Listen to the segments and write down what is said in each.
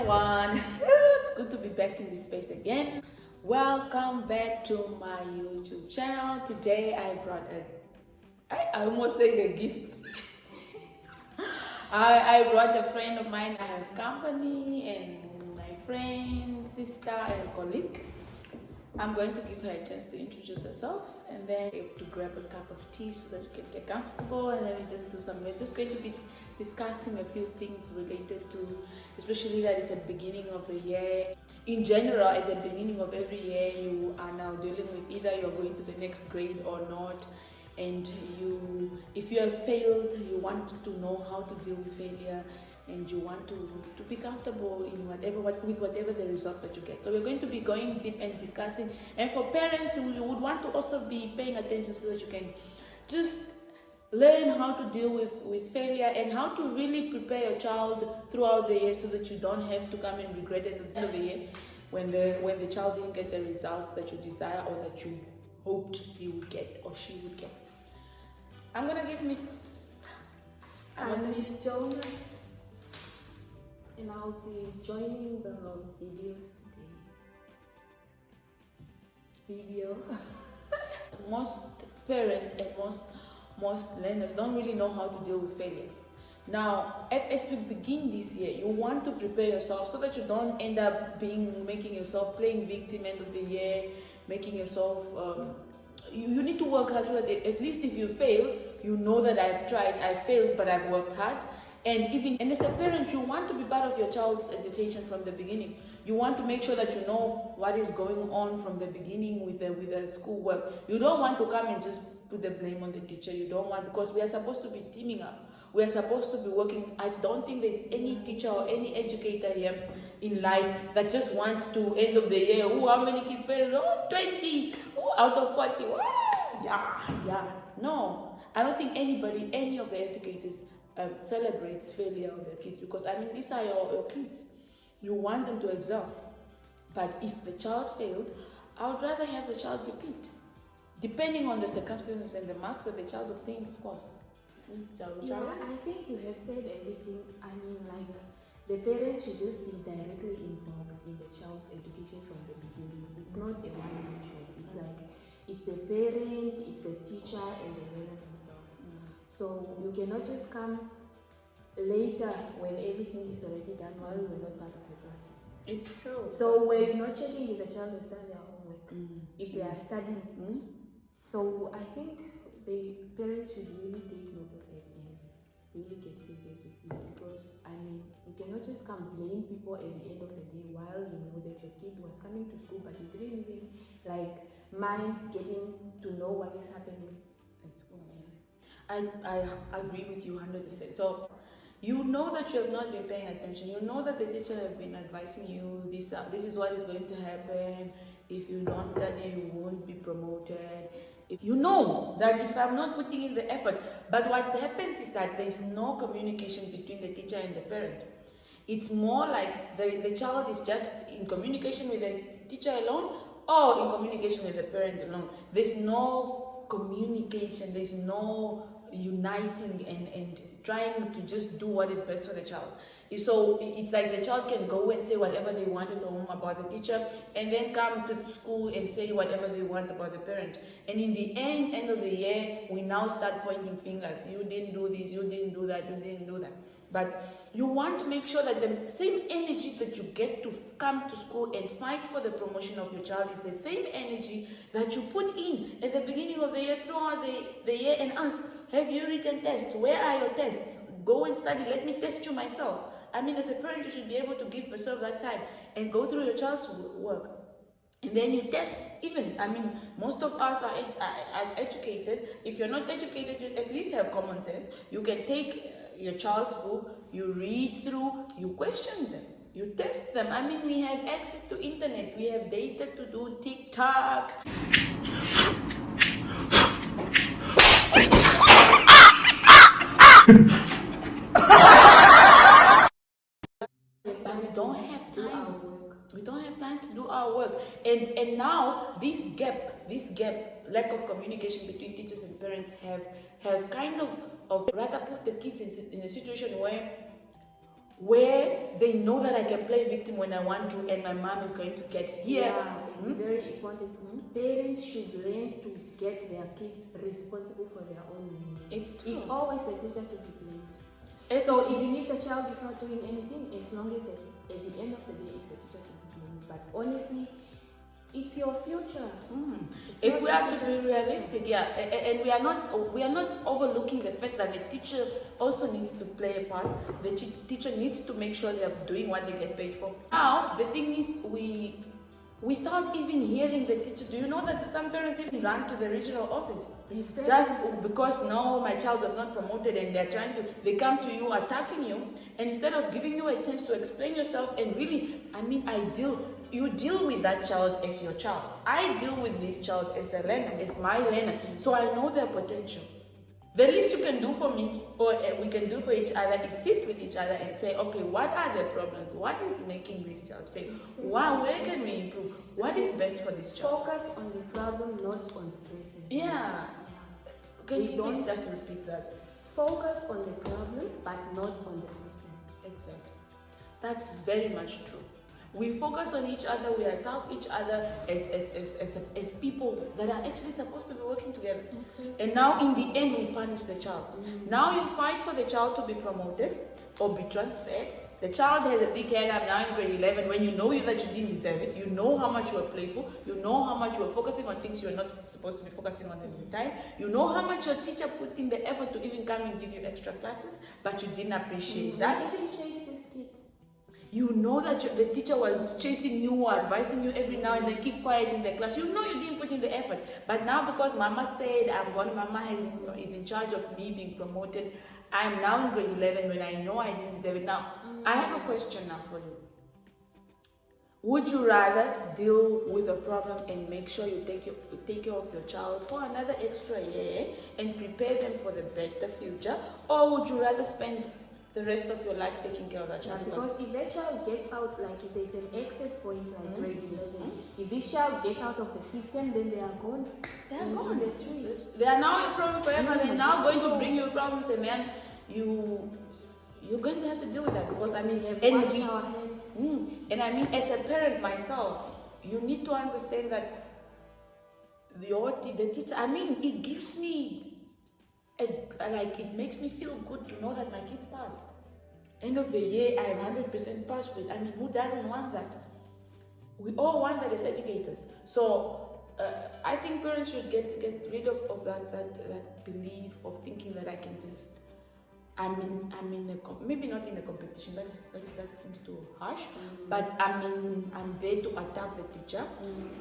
everyone. It's good to be back in this space again. Welcome back to my YouTube channel. Today I brought I almost said a gift. I brought a friend of mine. I have company and my friend, sister and colleague. I'm going to give her a chance to introduce herself and then to grab a cup of tea so that you can get comfortable, and then we're just going to be discussing a few things related to, especially that it's a beginning of the year. In general, at the beginning of every year, you are now dealing with either you're going to the next grade or not, and if you have failed, you want to know how to deal with failure, and you want to be comfortable in with whatever the results that you get. So we're going to be going deep and discussing, and for parents you would want to also be paying attention so that you can just learn how to deal with failure and how to really prepare your child throughout the year so that you don't have to come and regret it at the end of the year when the child didn't get the results that you desire or that you hoped he would get or she would get. I'm gonna give Miss Jonas, and I'll be joining the videos today. Most parents and most learners don't really know how to deal with failure. Now, as we begin this year, you want to prepare yourself so that you don't end up making yourself playing victim end of the year, making yourself. You need to work hard so that at least if you fail, you know that I've tried, I failed, but I've worked hard. And as a parent, you want to be part of your child's education from the beginning. You want to make sure that you know what is going on from the beginning with the schoolwork. You don't want to come and just put the blame on the teacher. You don't want, because we are supposed to be teaming up. We are supposed to be working. I don't think there's any teacher or any educator here in life that just wants to end of the year. Oh, how many kids failed? Oh, 20. Oh, out of 40. Oh, yeah. No, I don't think any of the educators celebrates failure of their kids, because these are your kids. You want them to excel. But if the child failed, I would rather have the child repeat, depending on the circumstances and the marks that the child obtained, of course. Yeah, I think you have said everything. The parents should just be directly involved in the child's education from the beginning. It's not a one-man show. It's like it's the parent, it's the teacher, and the learner himself. So you cannot just come later when everything is already done while you were not part of the process. It's true. So we're not checking if the child has done their homework, if they are studying. So I think the parents should really take note of that and really get serious with it, because you cannot just come blame people at the end of the day while you know that your kid was coming to school but you didn't even mind getting to know what is happening at school. Yes, I agree with you 100%. So you know that you have not been paying attention. You know that the teacher have been advising you, this is what is going to happen. If you don't study, you won't be promoted. You know that if I'm not putting in the effort, but what happens is that there's no communication between the teacher and the parent. It's more like the child is just in communication with the teacher alone or in communication with the parent alone. There's no communication, there's no uniting and trying to just do what is best for the child. So it's like the child can go and say whatever they want at home about the teacher, and then come to school and say whatever they want about the parent. And in the end of the year, we now start pointing fingers. You didn't do this, you didn't do that, you didn't do that. But you want to make sure that the same energy that you get to come to school and fight for the promotion of your child is the same energy that you put in at the beginning of the year, throughout the year, and ask, have you written tests? Where are your tests? Go and study. Let me test you myself. As a parent, you should be able to give yourself that time and go through your child's work. And then you test even. Most of us are educated. If you're not educated, you at least have common sense. You can take your child's book, you read through, you question them, you test them. We have access to internet. We have data to do TikTok. We don't have time to do our work. And now this gap, lack of communication between teachers and parents have kind of rather put the kids in a situation where where they know that I can play victim when I want to, and my mom is going to get here. Yeah, it's very important. Parents should learn to get their kids responsible for their own learning. It's true. It's always a teacher to be blamed. And So even if the child is not doing anything, as long as at the end of the day it's the teacher to be blamed. But honestly, it's your future. It's if not we the have to teacher's be realistic, yeah, and we are not overlooking the fact that the teacher also needs to play a part. The teacher needs to make sure they are doing what they get paid for. Now the thing is, without even hearing the teacher, do you know that some parents even run to the regional office? Exactly. Just because no, my child was not promoted, and they come to you attacking you, and instead of giving you a chance to explain yourself and really, you deal with that child as your child. I deal with this child as a learner, as my learner, so I know their potential. The least you can do for me, or we can do for each other, is sit with each other and say, okay, what are the problems? What is making this child fail? Where can we improve? What is best for this child? Focus on the problem, not on the person. Yeah. Can you please just repeat that? Focus on the problem, but not on the person. Exactly. That's very much true. We focus on each other, we attack each other as people that are actually supposed to be working together. Exactly. And now in the end, we punish the child. Now you fight for the child to be promoted or be transferred. The child has a big head. I'm now in grade 11. When you know that you didn't deserve it, you know how much you were playful, you know how much you were focusing on things you're not supposed to be focusing on every time, you know how much your teacher put in the effort to even come and give you extra classes, but you didn't appreciate that. Even chase these kids. You know that the teacher was chasing you or advising you every now and then, keep quiet in the class. You know you didn't put in the effort. But now because mama said mama is in charge of me being promoted, I'm now in grade 11 when I know I didn't deserve it. Now, I have a question now for you. Would you rather deal with a problem and make sure you take care of your child for another extra year and prepare them for the better future? Or would you rather spend the rest of your life taking care of that child? Because if that child gets out, like if there's an exit point like grade 11, if this child gets out of the system, then they are gone. They are gone on the streets. They are now your problem forever. They're now going to bring you problems, and then you're going to have to deal with that, because we have washed our hands. And I mean, as a parent myself, you need to understand that the teacher, I mean, it gives me it makes me feel good to know that my kids passed. End of the year, I am 100% passed with. I mean, who doesn't want that? We all want that as educators. So I think parents should get rid of that belief of thinking that I can just. Maybe not in a competition. That seems too harsh. But I'm there to attack the teacher.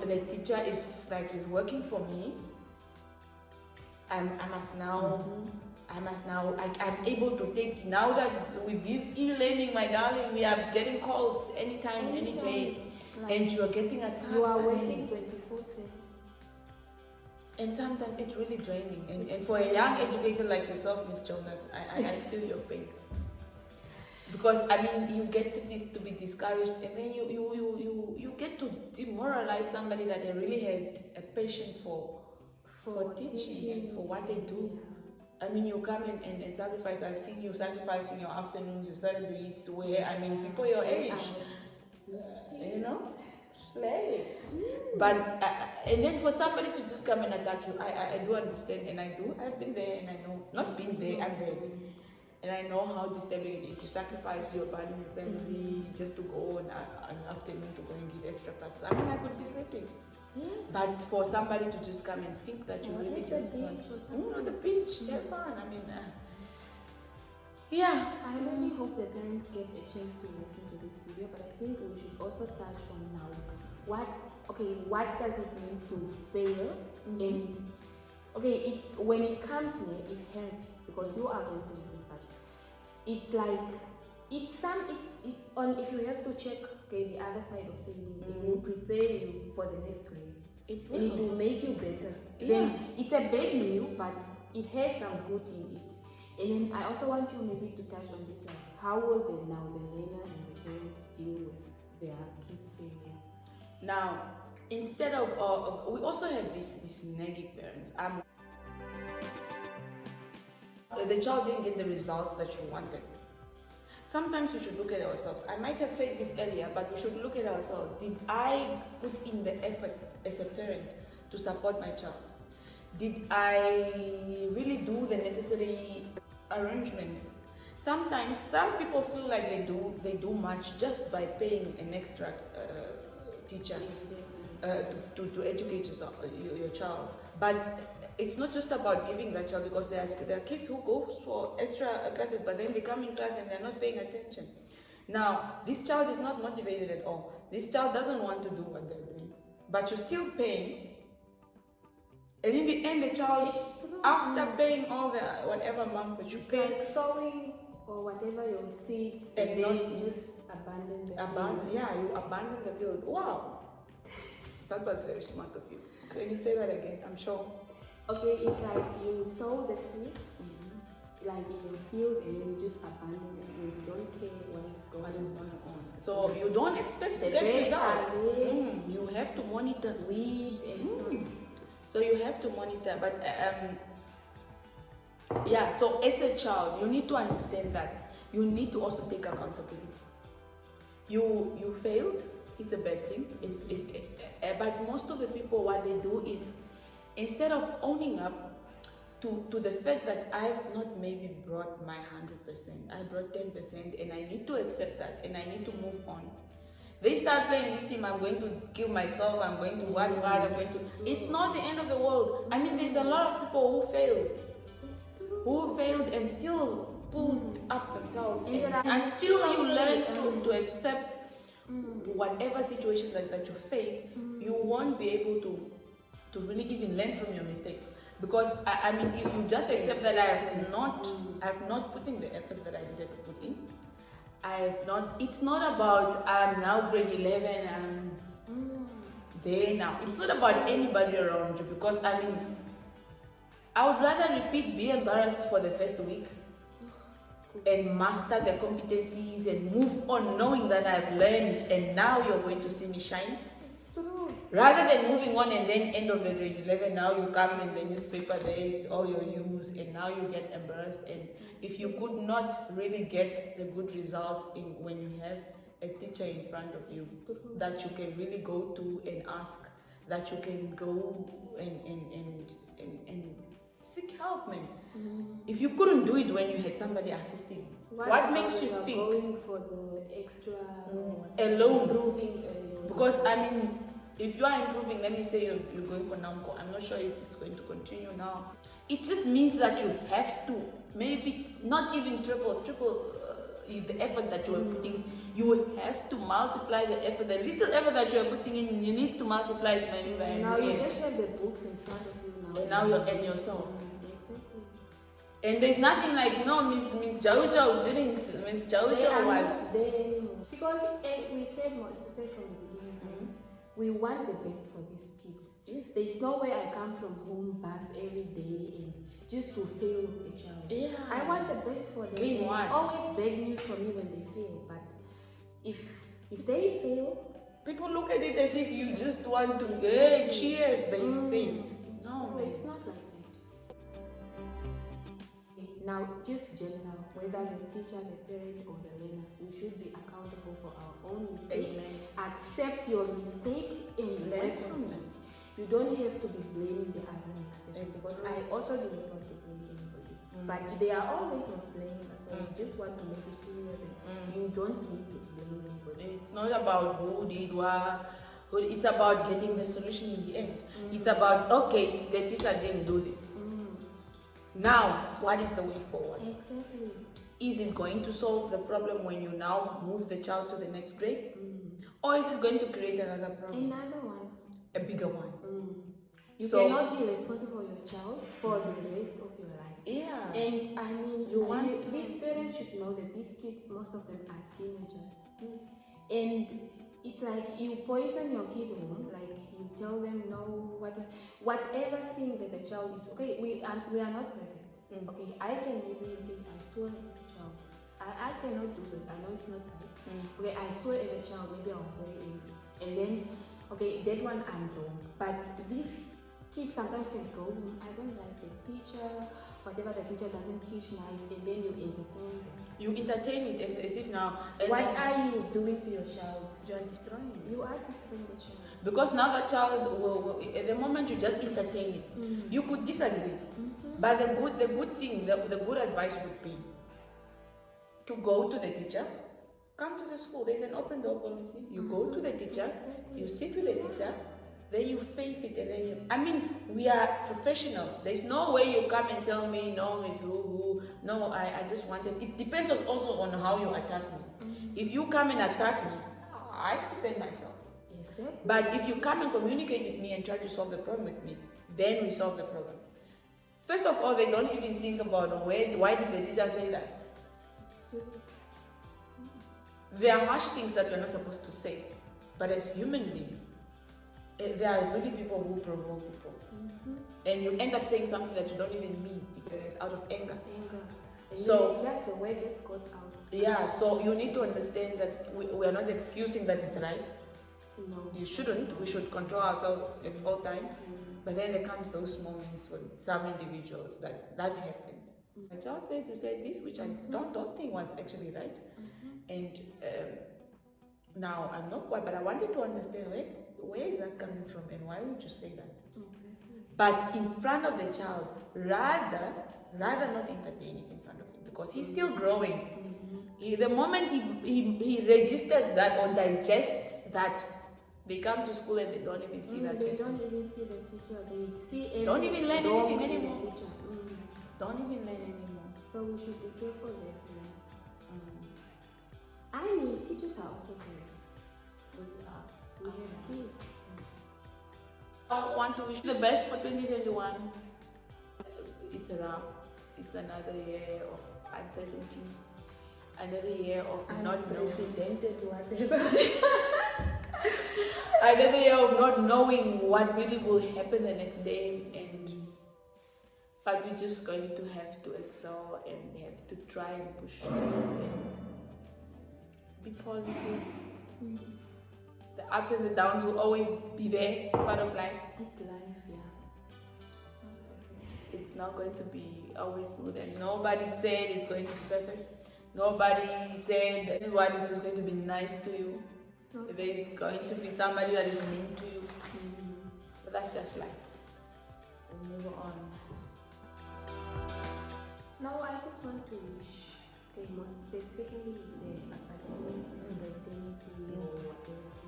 The teacher is working for me. I'm able to take, now that with this e-learning, my darling, we are getting calls anytime, any day, and you are getting attacked. You are working 24/7. And sometimes it's really draining. And for a young educator like yourself, Miss Jonas, I feel your pain. Because you get to be discouraged, and then you get to demoralize somebody that they really had a passion for teaching and for what they do. You come and sacrifice. I've seen you sacrificing your afternoons, your Saturdays, where, people your age, slay. But, and then for somebody to just come and attack you, I do understand, and I've been there, and I know, not been there, I'm there. And I know how disturbing it is. You sacrifice your body, your family, just to go on an afternoon to go and give extra classes. I could be sleeping. Yes. But for somebody to just come and think that you really just want on the beach, have fun. Yeah. I really hope the parents get a chance to listen to this video, but I think we should also touch on now what does it mean to fail? And when it comes near, it hurts because you are going to be bad. It's like if you have to check the other side of failing, it will prepare you for the next way. It will make you better. Yeah. Then it's a bad meal, but it has some good in it. And then I also want you maybe to touch on this, how will the learner and the parent deal with their kids failing? Now, instead of we also have these nagging parents. The child didn't get the results that you wanted. sometimes we should look at ourselves. I might have said this earlier, but we should look at ourselves. Did I put in the effort as a parent to support my child? Did I really do the necessary arrangements? Sometimes some people feel like they do much just by paying an extra teacher to educate your child. But it's not just about giving that child, because there are kids who go for extra classes, but then they come in class and they're not paying attention. Now, this child is not motivated at all. This child doesn't want to do what they're doing, but you're still paying. And in the end, the child, after paying all the whatever amount that you pay, like sowing or whatever your seeds, and then just abandon the field. Yeah, you abandon the field. Wow, that was very smart of you. Can you say that again? I'm sure. Okay, it's like you sow the seeds, like in your field, and then you just abandon it, and you don't care what is going on. So you don't expect to get results. You have to monitor weed and stuff. So you have to monitor, but yeah. So as a child, you need to understand that you need to also take accountability. You failed. It's a bad thing. But most of the people, what they do is, instead of owning up to the fact that I've not maybe brought my 100%, I brought 10%, and I need to accept that, and I need to move on. They start playing victim. I'm going to kill myself. I'm going to what? I'm going to. It's not the end of the world. I mean, there's a lot of people who failed and still pulled up themselves. Until you learn to accept whatever situation that you face, you won't be able to really even learn from your mistakes. Because I mean, if you just accept that I have not put in the effort that I needed to put in. It's not about I'm now grade 11 and there now. It's not about anybody around you, because I mean, I would rather be embarrassed for the first week and master the competencies and move on knowing that I've learned and now you're going to see me shine. It's true. Rather than moving on and then end of the grade 11, now you come in the newspaper, there it's all your use, and now you get embarrassed. And if you could not really get the good results when you have a teacher in front of you that you can really go to and ask, that you can go and seek help, man. If you couldn't do it when you had somebody assisting, what makes you think going for the extra alone? Improving, because I mean, if you are improving, let me say you're going for NAMCO. I'm not sure if it's going to continue now. It just means that you have to maybe not even triple the effort that you are putting. You have to multiply the effort. The little effort that you are putting in, you need to multiply it maybe by. Now you just have the books in front of you now. And now you're and yourself. Exactly. And there's nothing like Miss Jojo didn't. Miss Jojo was there anymore. Because as we said from the beginning, we want the best for these kids. Yes. There's no way I come from home bath every day and just to fail a child. Yeah. I want the best for them. It's always bad news for me when they fail. But if they fail, people look at it as if you just want to cheers, they failed. No, it's not like that. Now, just general, whether the teacher, the parent, or the learner, we should be accountable for our own mistakes. Amen. Accept your mistake and learn from it. You don't have to be blaming the other next person, because I also do not want to blame anybody. But they are always not blaming us, so you just want to make it clear that you don't need to blame anybody. It's not about who did what. It's about getting the solution in the end. It's about, okay, the teacher didn't do this. Now, what is the way forward? Exactly. Is it going to solve the problem when you now move the child to the next grade? Or is it going to create another problem? Another one. A bigger one. You cannot be responsible for your child for the rest of your life. Yeah. And I mean, these parents should know that these kids, most of them are teenagers. And it's like you poison your kid home, like you tell them no, whatever thing that the child is. Okay, we are not perfect. Okay, I can maybe think I swear at the child. I cannot do that. I know it's not right. Okay, I swear at the child. Maybe I was very angry, and then okay, that one I'm wrong. But this Kids sometimes can go, I don't like the teacher, whatever the teacher doesn't teach nice, and then you entertain them. You entertain it as if now. What are you doing to your child? You are destroying it. You are destroying the child. Because now the child will at the moment you just entertain it. You could disagree. But the good thing, the good advice would be to go to the teacher, come to the school. There's an open door policy. You go to the teacher, you sit with the teacher, then you face it, and then we are professionals. There's no way you come and tell me, no, Miss Who, no, I just wanted. It depends also on how you attack me. If you come and attack me, I defend myself. Exactly. But if you come and communicate with me and try to solve the problem with me, then we solve the problem. First of all, they don't even think about why did the teacher say that. There are harsh things that we're not supposed to say, but as human beings, there are really people who provoke people, and you end up saying something that you don't even mean because it's out of anger. So just the way just got out. Yeah. So you need to understand that we are not excusing that it's right. No. You shouldn't. We should control ourselves at all times. But then there comes those moments when some individuals that happens. My child said you said this, which I don't think was actually right. And now I'm not quite, but I wanted to understand where is that coming from and why would you say that? Exactly. But in front of the child, rather not entertain it in front of him because he's still growing. The moment he registers that or digests that, they come to school and they don't even see that. They don't even see the teacher. They see don't even learn anything anymore. Don't even learn anymore. So we should be careful with parents. I mean, teachers are also parents. We have kids. I want to wish you the best for 2021. It's a wrap. It's another year of uncertainty. Another year of not unprecedented whatever. Another year of not knowing what really will happen the next day, but we're just going to have to excel and have to try and push through and be positive. The ups and the downs will always be there. It's part of life. It's life, yeah. It's not going to be always smooth, and nobody said it's going to be perfect. Nobody said everyone is just going to be nice to you. There's going to be somebody that is mean to you. But that's just life. We'll move on. Now I just want to wish, most specifically say academic, fraternity or whatever. So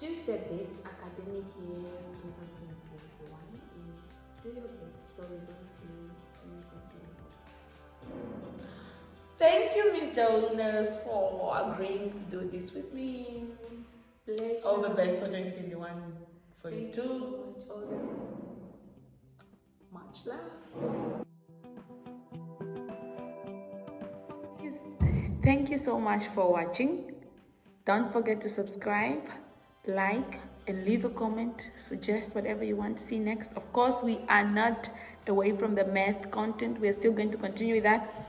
just the best academic year 2021 and do your best so you don't feel anything. Thank you, Ms. Jonas, for agreeing to do this with me. Pleasure. All the best for 2021 for you Thank too. you so much. All the best. Much love. Thank you so much for watching. Don't forget to subscribe, like, and leave a comment. Suggest whatever you want to see next. Of course, we are not away from the math content. We are still going to continue with that.